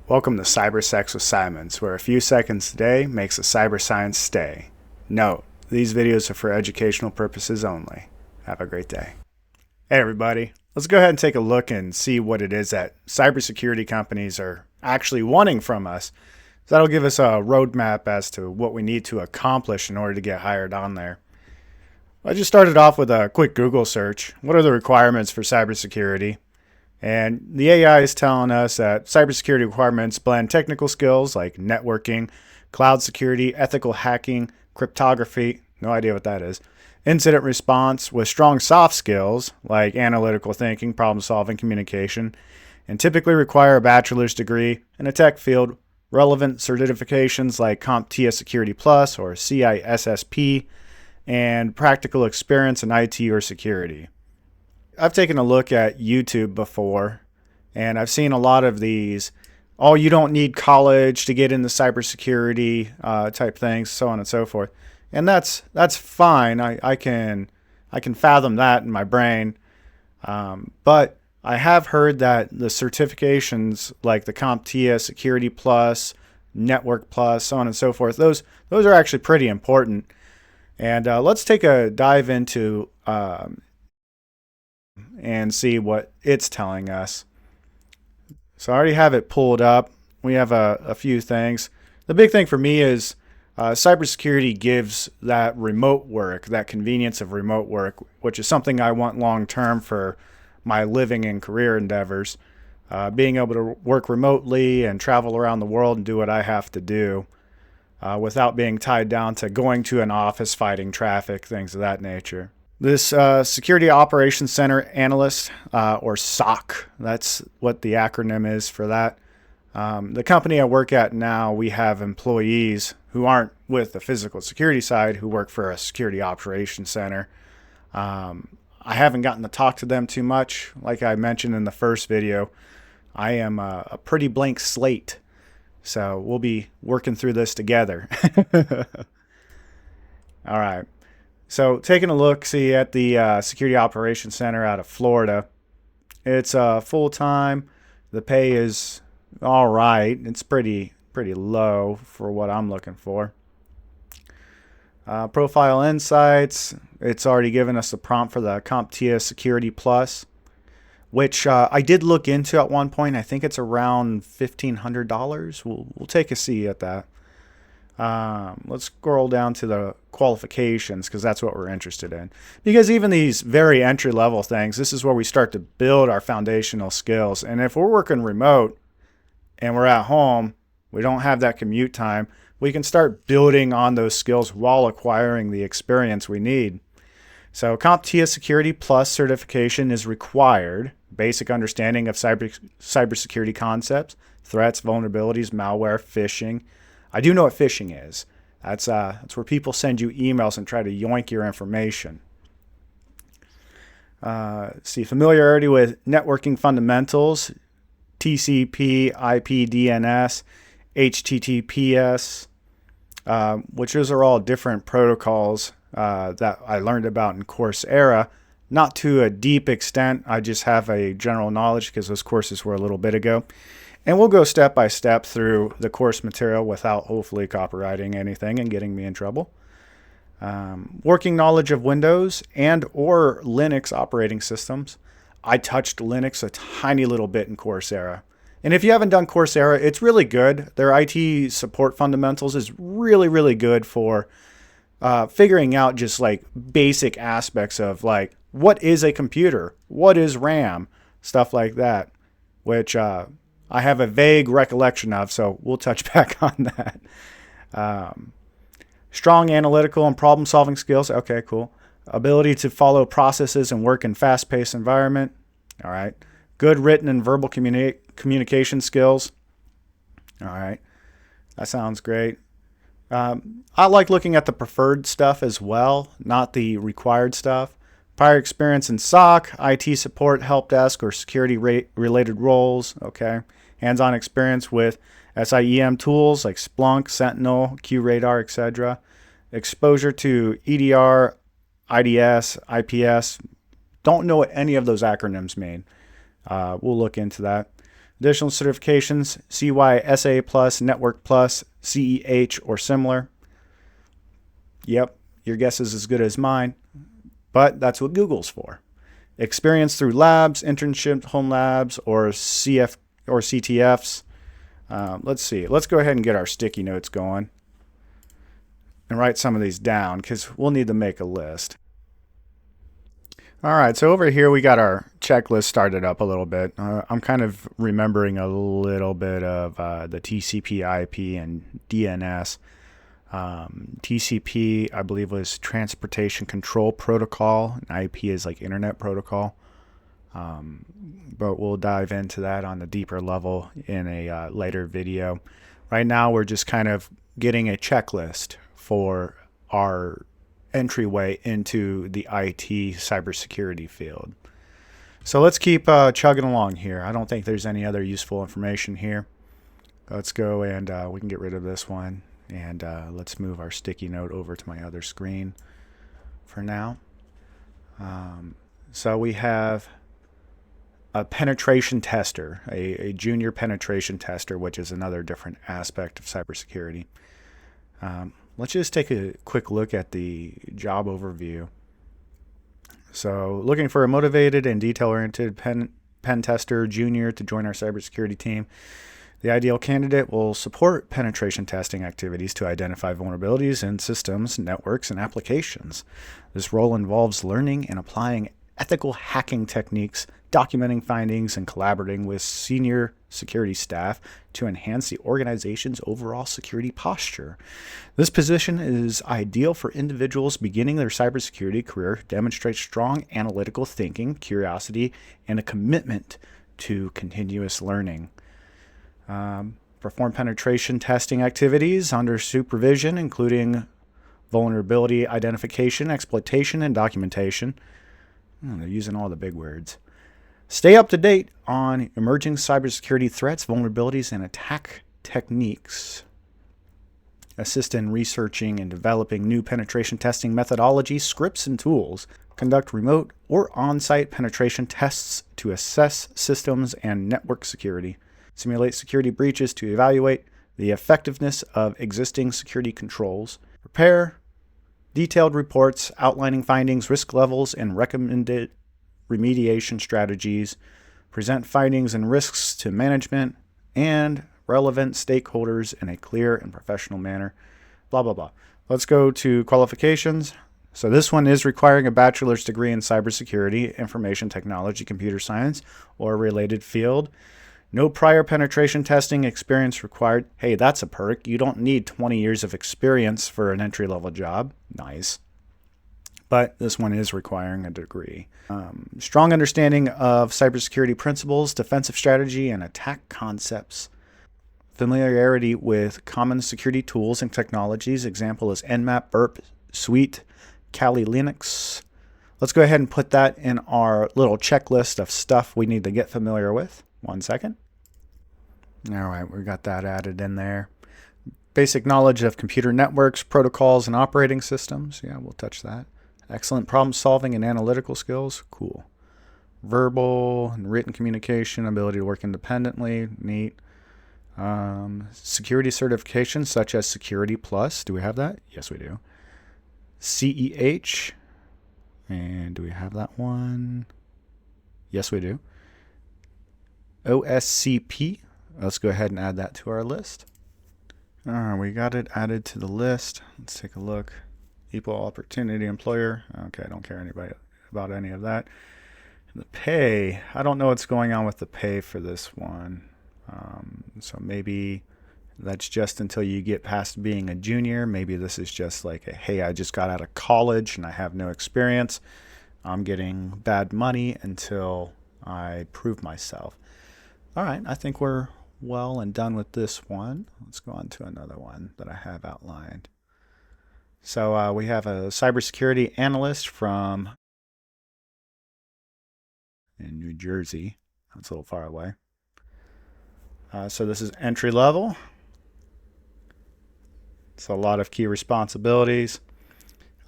Welcome to Cyber Sex with Simons, where a few seconds a day makes a cyber science stay. Note, these videos are for educational purposes only. Have a great day. Hey everybody, let's go ahead and take a look and see what it is that cybersecurity companies are actually wanting from us. That'll give us a roadmap as to what we need to accomplish in order to get hired on there. I just started off with a quick Google search. What are the requirements for cybersecurity? And the AI is telling us that cybersecurity requirements blend technical skills like networking, cloud security, ethical hacking, cryptography, no idea what that is, incident response, with strong soft skills like analytical thinking, problem solving, communication, and typically require a bachelor's degree in a tech field, relevant certifications like CompTIA Security Plus or CISSP, and practical experience in IT or security. I've taken a look at YouTube before, and I've seen a lot of these, oh, you don't need college to get into cybersecurity type things, so on and so forth. And that's fine. I can fathom that in my brain. But I have heard that the certifications like the CompTIA Security Plus, Network Plus, so on and so forth, those are actually pretty important. And let's take a dive into and see what it's telling us. So I already have it pulled up. We have a few things. The big thing for me is cybersecurity gives that remote work, that convenience of remote work, which is something I want long term for my living and career endeavors. Being able to work remotely and travel around the world and do what I have to do without being tied down to going to an office, fighting traffic, things of that nature. This Security Operations Center Analyst, or SOC, that's what the acronym is for that. The company I work at now, we have employees who aren't with the physical security side who work for a Security Operations Center. I haven't gotten to talk to them too much. Like I mentioned in the first video, I am a pretty blank slate. So we'll be working through this together. All right. So taking a look, see at the Security Operations Center out of Florida. It's full-time. The pay is all right. It's pretty low for what I'm looking for. Profile insights. It's already given us a prompt for the CompTIA Security Plus, which I did look into at one point. I think it's around $1,500. We'll take a see at that. Let's scroll down to the qualifications because that's what we're interested in. Because even these very entry-level things, this is where we start to build our foundational skills. And if we're working remote and we're at home, we don't have that commute time, we can start building on those skills while acquiring the experience we need. So CompTIA Security Plus certification is required. Basic understanding of cybersecurity concepts, threats, vulnerabilities, malware, phishing. I do know what phishing is. That's where people send you emails and try to yoink your information. See, familiarity with networking fundamentals, TCP, IP, DNS, HTTPS, which those are all different protocols that I learned about in Coursera. Not to a deep extent. I just have a general knowledge because those courses were a little bit ago. And we'll go step by step through the course material without hopefully copywriting anything and getting me in trouble. Working knowledge of Windows and or Linux operating systems. I touched Linux a tiny little bit in Coursera. And if you haven't done Coursera, it's really good. Their IT support fundamentals is really good for figuring out just like basic aspects of like, what is a computer? What is RAM? Stuff like that, which I have a vague recollection of, so we'll touch back on that. Strong analytical and problem-solving skills. Okay, cool. Ability to follow processes and work in fast-paced environment. All right. Good written and verbal communication skills. All right. That sounds great. I like looking at the preferred stuff as well, not the required stuff. Prior experience in SOC, IT support, help desk, or security-related roles. Okay. Hands-on experience with SIEM tools like Splunk, Sentinel, QRadar, etc. Exposure to EDR, IDS, IPS. Don't know what any of those acronyms mean. We'll look into that. Additional certifications, CYSA Plus, Network Plus, CEH, or similar. Yep, your guess is as good as mine, but that's what Google's for. Experience through labs, internship, home labs, or CF or CTFs. Let's see. Let's go ahead and get our sticky notes going and write some of these down because we'll need to make a list. All right, so over here we got our checklist started up a little bit. I'm kind of remembering a little bit of the TCP/IP and DNS. TCP, I believe, was Transportation Control Protocol, and IP is like Internet Protocol. But we'll dive into that on the deeper level in a later video. Right now, we're just kind of getting a checklist for our entryway into the IT cybersecurity field. So let's keep chugging along here. I don't think there's any other useful information here. Let's go and we can get rid of this one. And let's move our sticky note over to my other screen for now. So we have a penetration tester, a junior penetration tester, which is another different aspect of cybersecurity. Let's just take a quick look at the job overview. So looking for a motivated and detail-oriented pen tester junior to join our cybersecurity team. The ideal candidate will support penetration testing activities to identify vulnerabilities in systems, networks, and applications. This role involves learning and applying ethical hacking techniques, documenting findings, and collaborating with senior security staff to enhance the organization's overall security posture. This position is ideal for individuals beginning their cybersecurity career who demonstrate strong analytical thinking, curiosity, and a commitment to continuous learning. Perform penetration testing activities under supervision, including vulnerability identification, exploitation, and documentation. They're using all the big words. Stay up to date on emerging cybersecurity threats, vulnerabilities, and attack techniques. Assist in researching and developing new penetration testing methodologies, scripts, and tools. Conduct remote or on-site penetration tests to assess systems and network security. Simulate security breaches to evaluate the effectiveness of existing security controls. Prepare detailed reports outlining findings, risk levels, and recommended remediation strategies. Present findings and risks to management and relevant stakeholders in a clear and professional manner. Blah, blah, blah. Let's go to qualifications. So this one is requiring a bachelor's degree in cybersecurity, information technology, computer science, or related field. No prior penetration testing experience required. Hey, that's a perk. You don't need 20 years of experience for an entry-level job. Nice. But this one is requiring a degree. Strong understanding of cybersecurity principles, defensive strategy, and attack concepts. Familiarity with common security tools and technologies. Example is Nmap, Burp, Suite, Kali Linux. Let's go ahead and put that in our little checklist of stuff we need to get familiar with. 1 second. All right, we got that added in there. Basic knowledge of computer networks, protocols, and operating systems. Yeah, we'll touch that. Excellent problem solving and analytical skills. Cool. Verbal and written communication, ability to work independently. Neat. Security certifications such as Security Plus. Do we have that? Yes, we do. CEH. And do we have that one? Yes, we do. OSCP. Let's go ahead and add that to our list. All right, we got it added to the list. Let's take a look. Equal opportunity employer. Okay, I don't care about any of that. The pay. I don't know what's going on with the pay for this one. So maybe that's just until you get past being a junior. Maybe this is just like, hey, I just got out of college and I have no experience. I'm getting bad money until I prove myself. All right, I think we're well and done with this one. Let's go on to another one that I have outlined. So we have a cybersecurity analyst from in New Jersey. That's a little far away. So this is entry level. It's a lot of key responsibilities.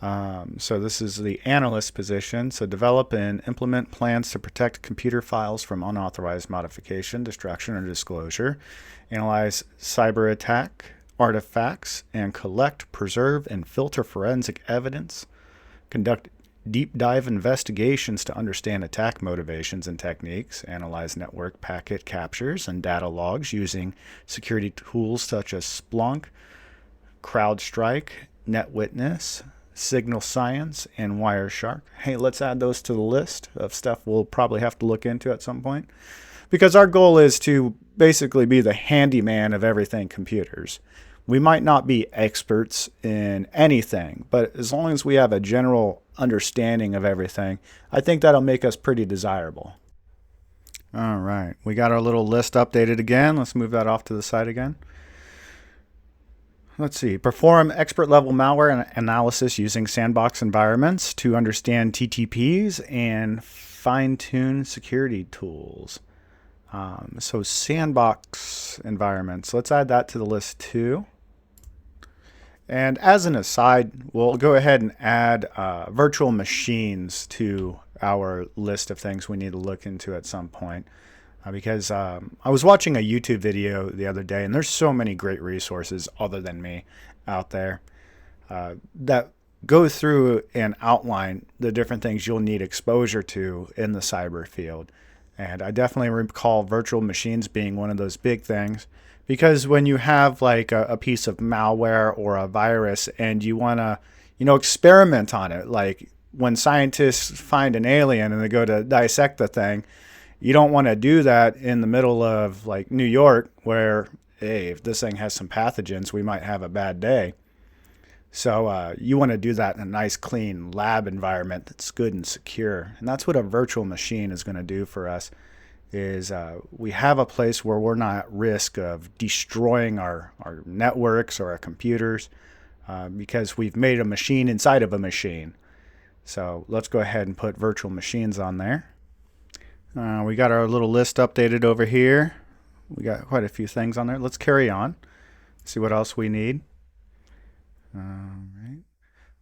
So this is the analyst position. So develop and implement plans to protect computer files from unauthorized modification, destruction, or disclosure. Analyze cyber attack artifacts and collect, preserve, and filter forensic evidence. Conduct deep dive investigations to understand attack motivations and techniques. Analyze network packet captures and data logs using security tools such as Splunk, CrowdStrike, NetWitness, Signal Science, and Wireshark. Hey, let's add those to the list of stuff we'll probably have to look into at some point, because our goal is to basically be the handyman of everything computers. We might not be experts in anything, but as long as we have a general understanding of everything, I think that'll make us pretty desirable. All right, we got our little list updated again. Let's move that off to the side again. Let's see. Perform expert level malware analysis using sandbox environments to understand TTPs and fine-tune security tools. So sandbox environments, let's add that to the list too. And as an aside, we'll go ahead and add virtual machines to our list of things we need to look into at some point. Because I was watching a YouTube video the other day, and there's so many great resources other than me out there that go through and outline the different things you'll need exposure to in the cyber field. And I definitely recall virtual machines being one of those big things, because when you have like a piece of malware or a virus and you want to, experiment on it, like when scientists find an alien and they go to dissect the thing, you don't want to do that in the middle of like New York where, hey, if this thing has some pathogens, we might have a bad day. So you want to do that in a nice, clean lab environment that's good and secure. And that's what a virtual machine is going to do for us, is we have a place where we're not at risk of destroying our networks or our computers because we've made a machine inside of a machine. So let's go ahead and put virtual machines on there. We got our little list updated over here. We got quite a few things on there. Let's carry on. See what else we need. All right.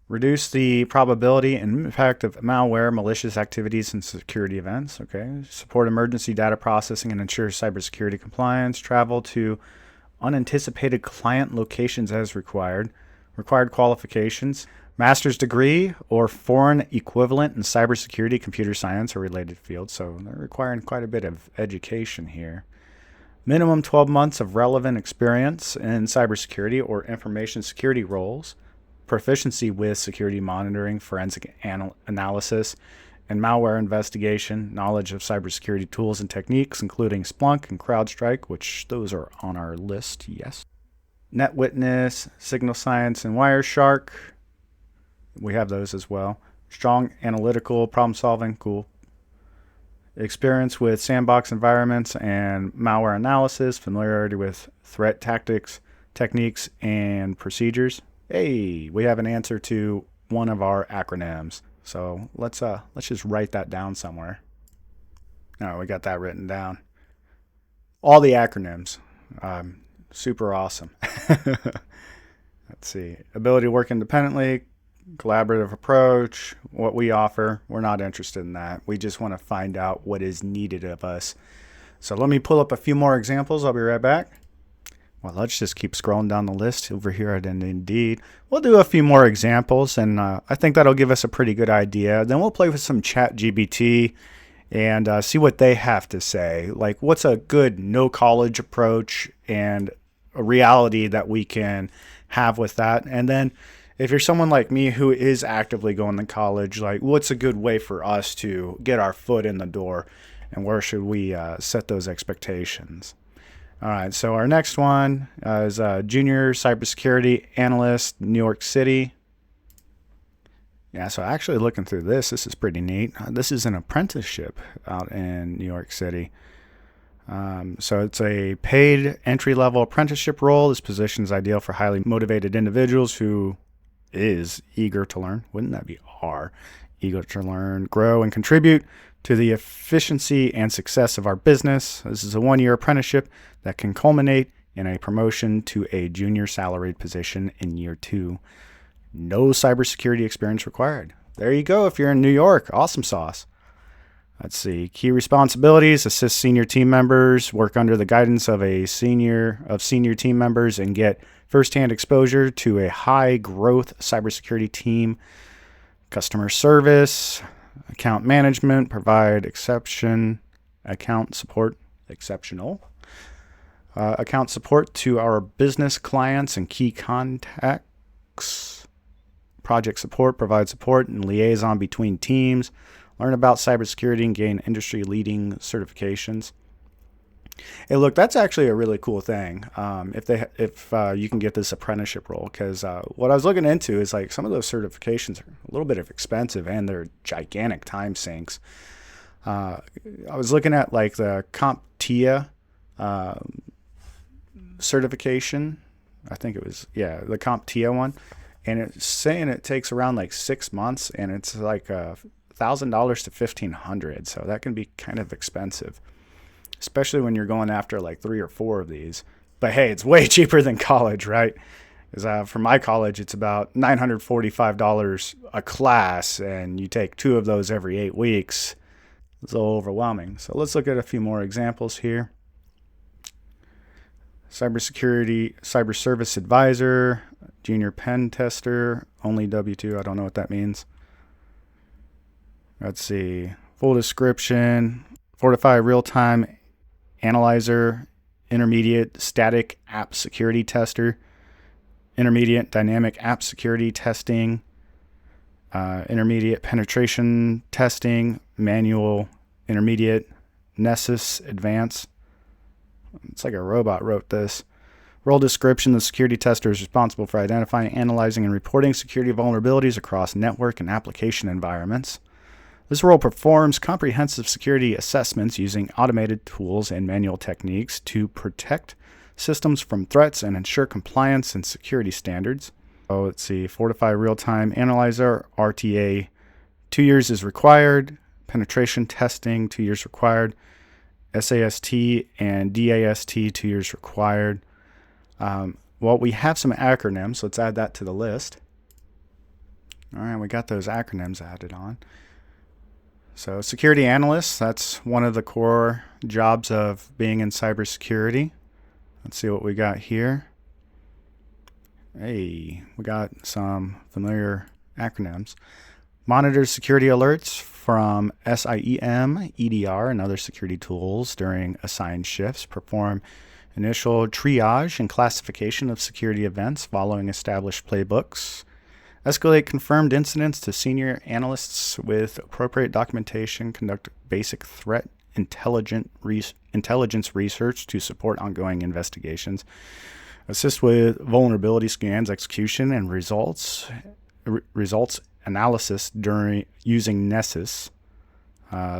Reduce the probability and impact of malware, malicious activities, and security events. Okay. Support emergency data processing and ensure cybersecurity compliance. Travel to unanticipated client locations as required. Required qualifications: master's degree or foreign equivalent in cybersecurity, computer science, or related fields. So they're requiring quite a bit of education here. Minimum 12 months of relevant experience in cybersecurity or information security roles. Proficiency with security monitoring, forensic analysis, and malware investigation. Knowledge of cybersecurity tools and techniques, including Splunk and CrowdStrike, which those are on our list, yes. NetWitness, Signal Science, and Wireshark. We have those as well. Strong analytical problem solving, cool. Experience with sandbox environments and malware analysis. Familiarity with threat tactics, techniques, and procedures. Hey, we have an answer to one of our acronyms. So let's just write that down somewhere. Oh, we got that written down. All the acronyms. Super awesome. Let's see. Ability to work independently. Collaborative approach, what we offer, we're not interested in that. We just want to find out what is needed of us. So let me pull up a few more examples. I'll be right back. Well, let's just keep scrolling down the list over here at Indeed. We'll do a few more examples, and I think that'll give us a pretty good idea. Then we'll play with some ChatGPT and see what they have to say. Like, what's a good no-college approach and a reality that we can have with that. And then if you're someone like me who is actively going to college, like what's a good way for us to get our foot in the door, and where should we set those expectations? All right, so our next one is junior cybersecurity analyst, New York City. Yeah, so actually looking through this is pretty neat. This is an apprenticeship out in New York City. So it's a paid entry-level apprenticeship role. This position is ideal for highly motivated individuals who is eager to learn. Wouldn't that be eager to learn, grow, and contribute to the efficiency and success of our business. This is a one-year apprenticeship that can culminate in a promotion to a junior salaried position in year 2. No cybersecurity experience required. There you go if you're in New York. Awesome sauce. Let's see. Key responsibilities: assist senior team members, work under the guidance of senior team members, and get firsthand exposure to a high-growth cybersecurity team. Customer service, account management, provide exceptional account support to our business clients and key contacts. Project support, provide support and liaison between teams. Learn about cybersecurity and gain industry-leading certifications. Hey, look, that's actually a really cool thing. If you can get this apprenticeship role, because what I was looking into is like some of those certifications are a little bit expensive and they're gigantic time sinks. I was looking at like the CompTIA certification. I think it was the CompTIA one, and it's saying it takes around like 6 months, and it's like $1,000 to $1,500, so that can be kind of expensive, especially when you're going after like 3 or 4 of these. But hey, it's way cheaper than college, right? Because for my college, it's about $945 a class, and you take 2 of those every 8 weeks. It's a little overwhelming. So let's look at a few more examples here. Cybersecurity, cyber service advisor, junior pen tester, only W-2. I don't know what that means. Let's see. Full description: Fortify real-time analyzer, intermediate static app security tester, intermediate dynamic app security testing, intermediate penetration testing, manual, intermediate, Nessus advanced. It's like a robot wrote this. Role description: the security tester is responsible for identifying, analyzing, and reporting security vulnerabilities across network and application environments. This role performs comprehensive security assessments using automated tools and manual techniques to protect systems from threats and ensure compliance and security standards. So let's see. Fortify real-time analyzer, RTA, 2 years is required. Penetration testing, 2 years required. SAST and DAST, 2 years required. Well, we have some acronyms. Let's add that to the list. All right, we got those acronyms added on. So security analyst, that's one of the core jobs of being in cybersecurity. Let's see what we got here. Hey, we got some familiar acronyms. Monitors security alerts from SIEM, EDR, and other security tools during assigned shifts. Perform initial triage and classification of security events following established playbooks. Escalate confirmed incidents to senior analysts with appropriate documentation. Conduct basic threat intelligence research to support ongoing investigations. Assist with vulnerability scans, execution, and results analysis during using Nessus.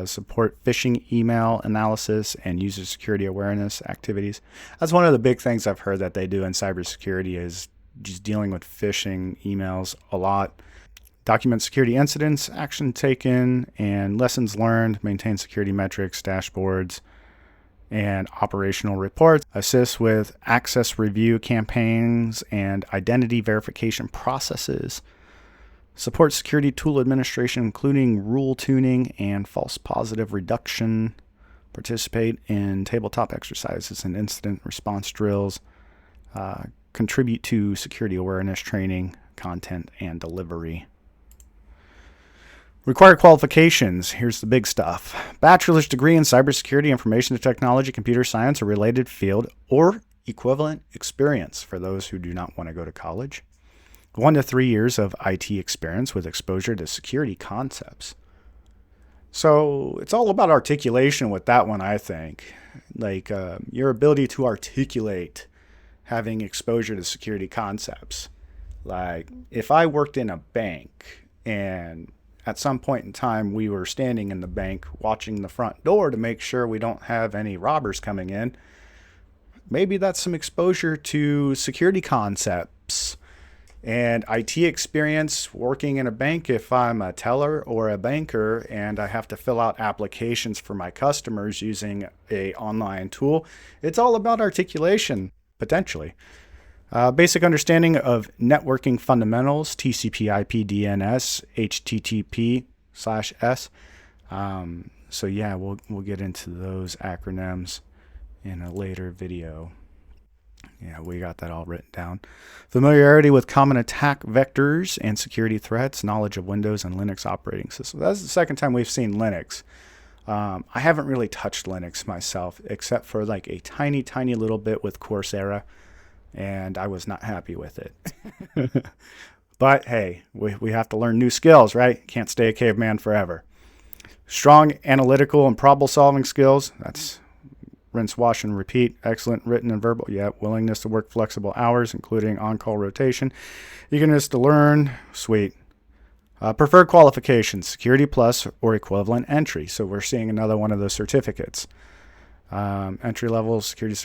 Support phishing email analysis and user security awareness activities. That's one of the big things I've heard that they do in cybersecurity is just dealing with phishing emails a lot. Document security incidents, action taken, and lessons learned. Maintain security metrics, dashboards, and operational reports. Assist with access review campaigns and identity verification processes. Support security tool administration, including rule tuning and false positive reduction. Participate in tabletop exercises and incident response drills. Contribute to security awareness training, content, and delivery. Required qualifications. Here's the big stuff. Bachelor's degree in cybersecurity, information technology, computer science, or related field, or equivalent experience for those who do not want to go to college. 1 to 3 years of IT experience with exposure to security concepts. So it's all about articulation with that one, I think. Like your ability to articulate having exposure to security concepts. Like if I worked in a bank and at some point in time we were standing in the bank watching the front door to make sure we don't have any robbers coming in, maybe that's some exposure to security concepts. And IT experience working in a bank if I'm a teller or a banker and I have to fill out applications for my customers using an online tool. It's all about articulation, potentially. Basic understanding of networking fundamentals, TCP/IP, DNS, HTTP/S. So yeah, we'll get into those acronyms in a later video. Yeah, we got that all written down. Familiarity with common attack vectors and security threats, knowledge of Windows and Linux operating systems. That's the second time we've seen Linux. I haven't really touched Linux myself, except for like a tiny, tiny little bit with Coursera, and I was not happy with it. But hey, we have to learn new skills, right? Can't stay a caveman forever. Strong analytical and problem-solving skills. That's rinse, wash, and repeat. Excellent written and verbal. Yeah, willingness to work flexible hours, including on-call rotation. Eagerness to learn. Sweet. Preferred qualifications, Security Plus or equivalent entry. So we're seeing another one of those certificates. Entry-level security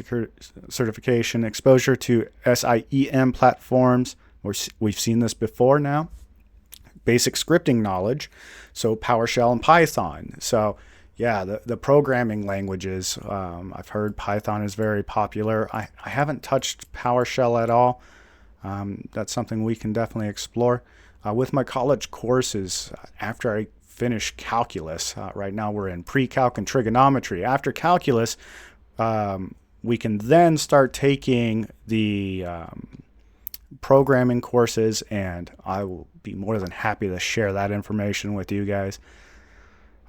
certification, exposure to SIEM platforms. We've seen this before now. Basic scripting knowledge, so PowerShell and Python. So yeah, the programming languages, I've heard Python is very popular. I haven't touched PowerShell at all. That's something we can definitely explore. With my college courses, after I finish calculus, right now we're in pre-calc and trigonometry. After calculus, we can then start taking the programming courses, and I will be more than happy to share that information with you guys.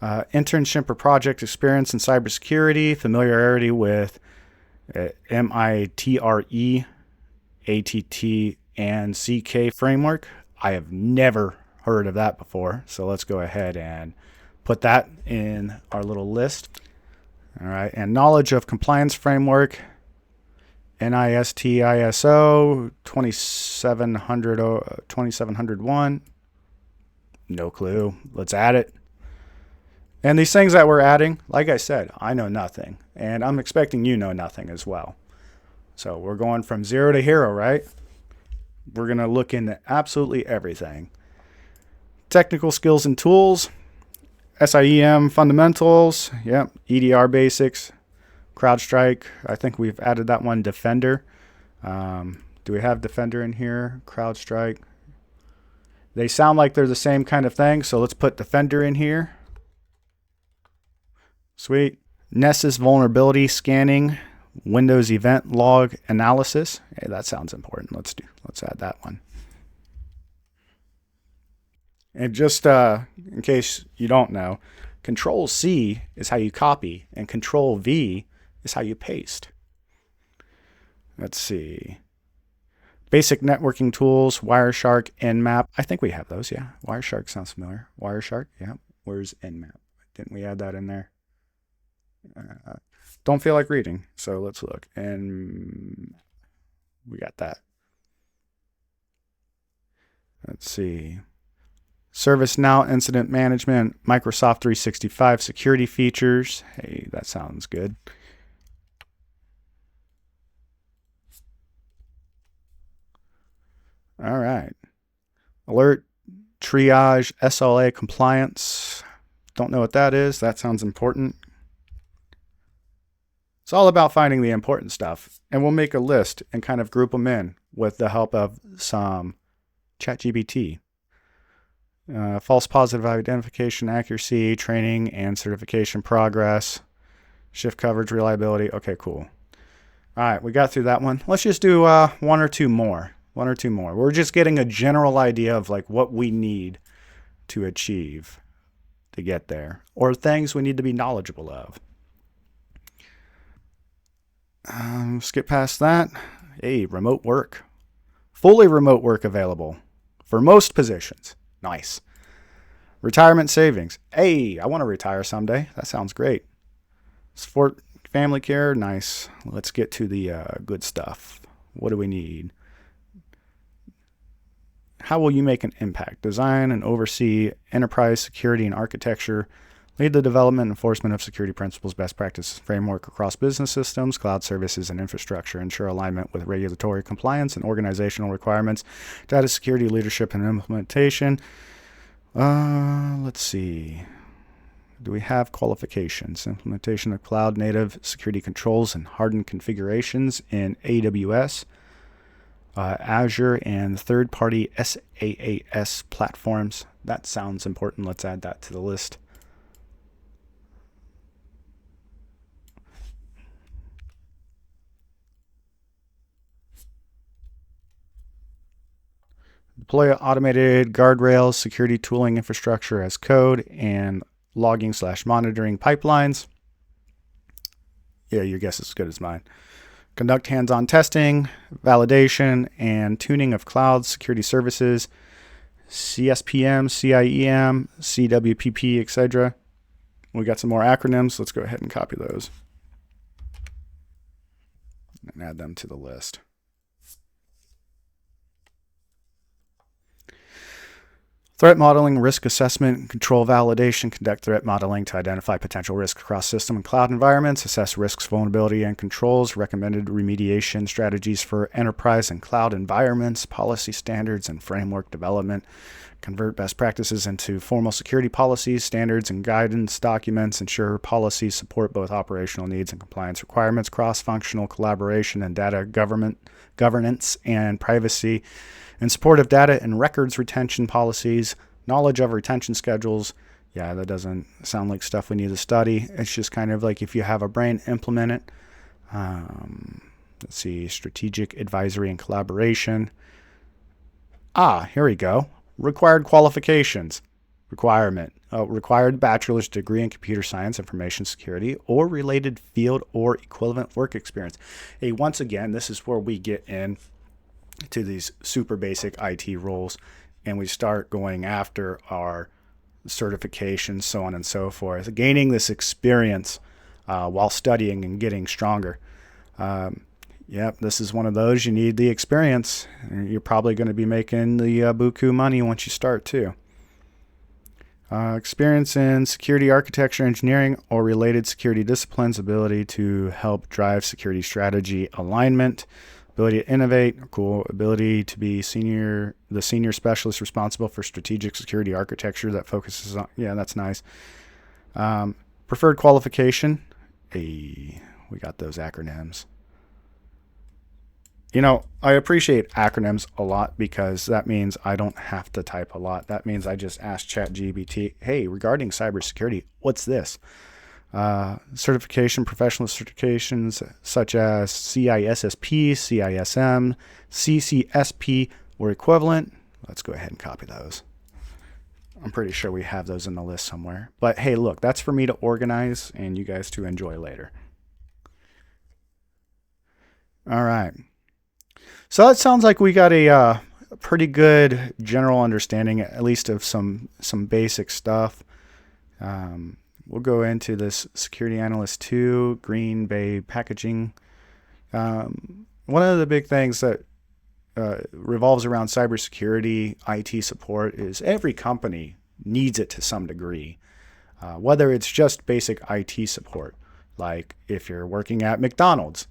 Internship or project experience in cybersecurity, familiarity with MITRE, ATT, and CK framework. I have never heard of that before, so let's go ahead and put that in our little list. All right, and knowledge of compliance framework, NIST ISO 27001. No clue. Let's add it. And these things that we're adding, like I said, I know nothing, and I'm expecting you know nothing as well. So we're going from 0 to hero, right? We're going to look into absolutely everything. Technical skills and tools, SIEM fundamentals, yep, EDR basics, CrowdStrike. I think we've added that one, Defender. Do we have Defender in here? CrowdStrike. They sound like they're the same kind of thing, so let's put Defender in here. Sweet. Nessus vulnerability scanning, Windows event log analysis. Hey, that sounds important. Let's add that one. And just in case you don't know, Control-C is how you copy, and Control-V is how you paste. Let's see. Basic networking tools, Wireshark, Nmap. I think we have those, yeah. Wireshark sounds familiar. Wireshark, yeah. Where's Nmap? Didn't we add that in there? Don't feel like reading, so let's look. And we got that. Let's see. ServiceNow incident management, Microsoft 365 security features. Hey, that sounds good. All right. Alert, triage, SLA compliance. Don't know what that is. That sounds important. It's all about finding the important stuff. And we'll make a list and kind of group them in with the help of some ChatGPT. False positive identification, accuracy, training, and certification progress. Shift coverage, reliability. Okay, cool. All right, we got through that one. Let's just do one or two more. We're just getting a general idea of like what we need to achieve to get there, or things we need to be knowledgeable of. Skip past that. Hey, remote work. Fully remote work available for most positions. Nice. Retirement savings. Hey, I want to retire someday. That sounds great. Support family care. Nice. Let's get to the good stuff. What do we need? How will you make an impact? Design and oversee enterprise security and architecture. Lead the development and enforcement of security principles, best practices, framework across business systems, cloud services, and infrastructure. Ensure alignment with regulatory compliance and organizational requirements. Data security, leadership, and implementation. Let's see. Do we have qualifications? Implementation of cloud native security controls and hardened configurations in AWS. Azure and third-party SaaS platforms. That sounds important. Let's add that to the list. Deploy automated guardrails, security tooling infrastructure as code, and logging/monitoring pipelines. Yeah, your guess is as good as mine. Conduct hands-on testing, validation, and tuning of cloud security services, CSPM, CIEM, CWPP, etc. We got some more acronyms. Let's go ahead and copy those and add them to the list. Threat modeling, risk assessment, control validation, conduct threat modeling to identify potential risks across system and cloud environments, assess risks, vulnerability, and controls, recommended remediation strategies for enterprise and cloud environments, policy standards and framework development, convert best practices into formal security policies, standards, and guidance documents, ensure policies support both operational needs and compliance requirements, cross-functional collaboration and data governance and privacy, in support of data and records retention policies, knowledge of retention schedules. Yeah, that doesn't sound like stuff we need to study. It's just kind of like if you have a brain, implement it. Let's see, strategic advisory and collaboration. Here we go. Required qualifications. Required bachelor's degree in computer science, information security, or related field or equivalent work experience. Hey, once again, this is where we get in to these super basic IT roles and we start going after our certifications, so on and so forth, gaining this experience while studying and getting stronger. Yep, this is one of those. You need the experience. You're probably going to be making the buku money once you start too. Experience in security architecture, engineering, or related security disciplines, ability to help drive security strategy alignment, ability to innovate, cool, ability to be the senior specialist responsible for strategic security architecture that focuses on, yeah, that's nice. Preferred qualification, we got those acronyms. You know, I appreciate acronyms a lot because that means I don't have to type a lot. That means I just ask ChatGPT, hey, regarding cybersecurity, what's this? Certification, professional certifications such as CISSP, CISM, CCSP, or equivalent. Let's go ahead and copy those. I'm pretty sure we have those in the list somewhere. But hey, look, that's for me to organize and you guys to enjoy later. All right. So that sounds like we got a pretty good general understanding, at least of some basic stuff. We'll go into this Security Analyst 2, Green Bay Packaging. One of the big things that revolves around cybersecurity, IT support, is every company needs it to some degree. Whether it's just basic IT support, like if you're working at McDonald's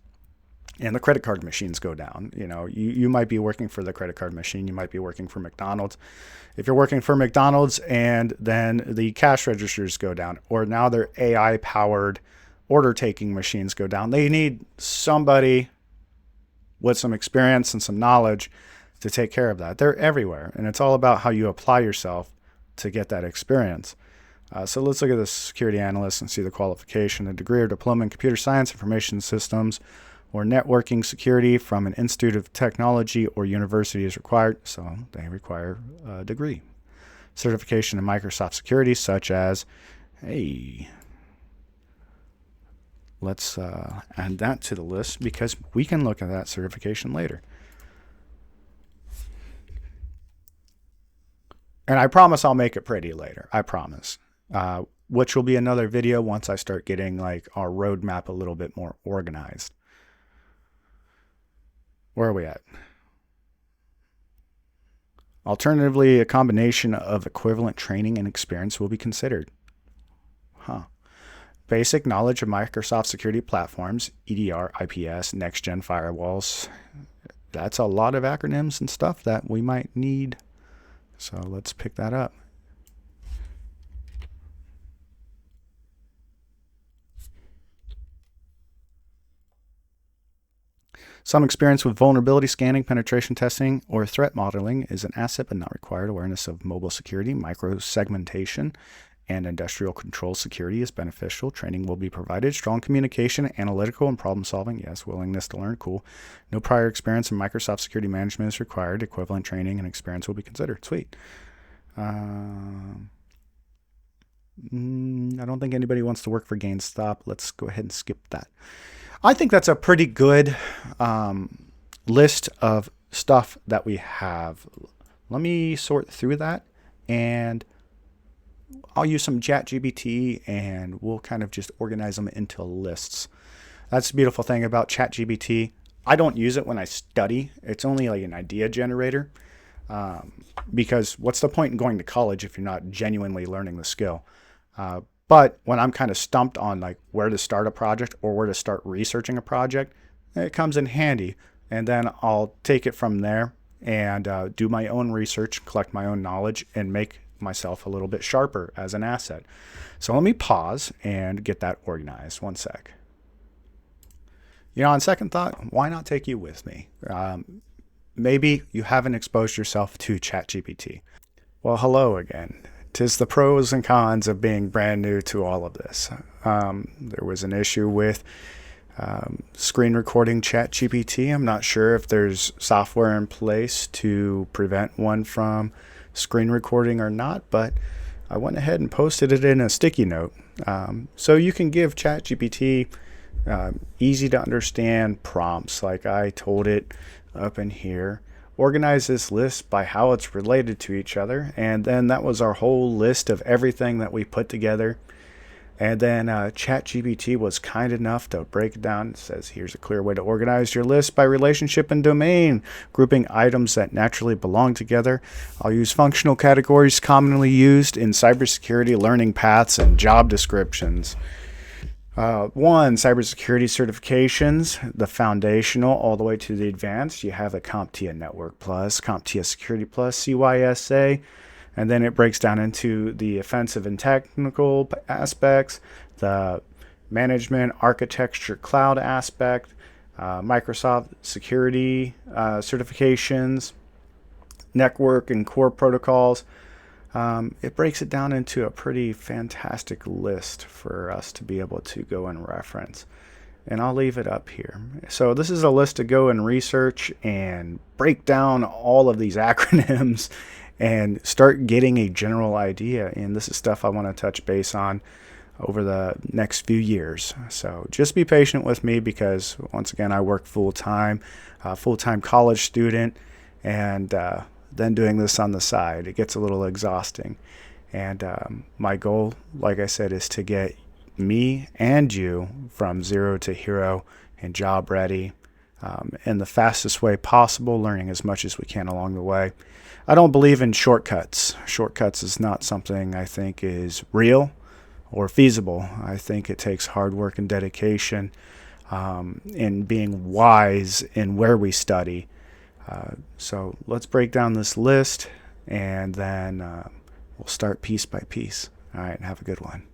and the credit card machines go down, you might be working for the credit card machine, you might be working for McDonald's. If you're working for McDonald's and then the cash registers go down, or now their AI-powered order-taking machines go down, they need somebody with some experience and some knowledge to take care of that. They're everywhere, and it's all about how you apply yourself to get that experience. So let's look at the security analyst and see the qualification. A degree or diploma in computer science, information systems, or networking security from an institute of technology or university is required, so they require a degree. Certification in Microsoft security, such as, hey, let's add that to the list because we can look at that certification later. And I promise I'll make it pretty later. I promise. Which will be another video once I start getting like our roadmap a little bit more organized. Where are we at? Alternatively, a combination of equivalent training and experience will be considered. Basic knowledge of Microsoft security platforms, EDR, IPS, next-gen firewalls. That's a lot of acronyms and stuff that we might need. So let's pick that up. Some experience with vulnerability scanning, penetration testing, or threat modeling is an asset but not required. Awareness of mobile security, micro-segmentation, and industrial control security is beneficial. Training will be provided. Strong communication, analytical, and problem solving. Yes, willingness to learn. Cool. No prior experience in Microsoft security management is required. Equivalent training and experience will be considered. Sweet. I don't think anybody wants to work for GameStop. Let's go ahead and skip that. I think that's a pretty good list of stuff that we have. Let me sort through that, and I'll use some ChatGPT, and we'll kind of just organize them into lists. That's the beautiful thing about ChatGPT. I don't use it when I study. It's only like an idea generator, because what's the point in going to college if you're not genuinely learning the skill? But when I'm kind of stumped on like where to start a project or where to start researching a project, it comes in handy. And then I'll take it from there and do my own research, collect my own knowledge, and make myself a little bit sharper as an asset. So let me pause and get that organized. One sec. On second thought, why not take you with me? Maybe you haven't exposed yourself to ChatGPT. Well, hello again. 'Tis the pros and cons of being brand new to all of this. There was an issue with screen recording ChatGPT. I'm not sure if there's software in place to prevent one from screen recording or not, but I went ahead and posted it in a sticky note. So you can give ChatGPT easy to understand prompts like I told it up in here. Organize this list by how it's related to each other, and then that was our whole list of everything that we put together. And then ChatGPT was kind enough to break it down. It says, here's a clear way to organize your list by relationship and domain, grouping items that naturally belong together. I'll use functional categories commonly used in cybersecurity learning paths and job descriptions. 1, cybersecurity certifications, the foundational all the way to the advanced. You have the CompTIA Network Plus, CompTIA Security Plus, CYSA, and then it breaks down into the offensive and technical aspects, the management, architecture, cloud aspect, Microsoft security certifications, network and core protocols. It breaks it down into a pretty fantastic list for us to be able to go and reference. And I'll leave it up here. So this is a list to go and research and break down all of these acronyms and start getting a general idea. And this is stuff I want to touch base on over the next few years. So just be patient with me because, once again, I work full-time college student, and then doing this on the side, it gets a little exhausting. And my goal, like I said, is to get me and you from zero to hero and job ready in the fastest way possible, learning as much as we can along the way. I don't believe in shortcuts. Shortcuts is not something I think is real or feasible. I think it takes hard work and dedication and being wise in where we study. So let's break down this list, and then we'll start piece by piece. All right, have a good one.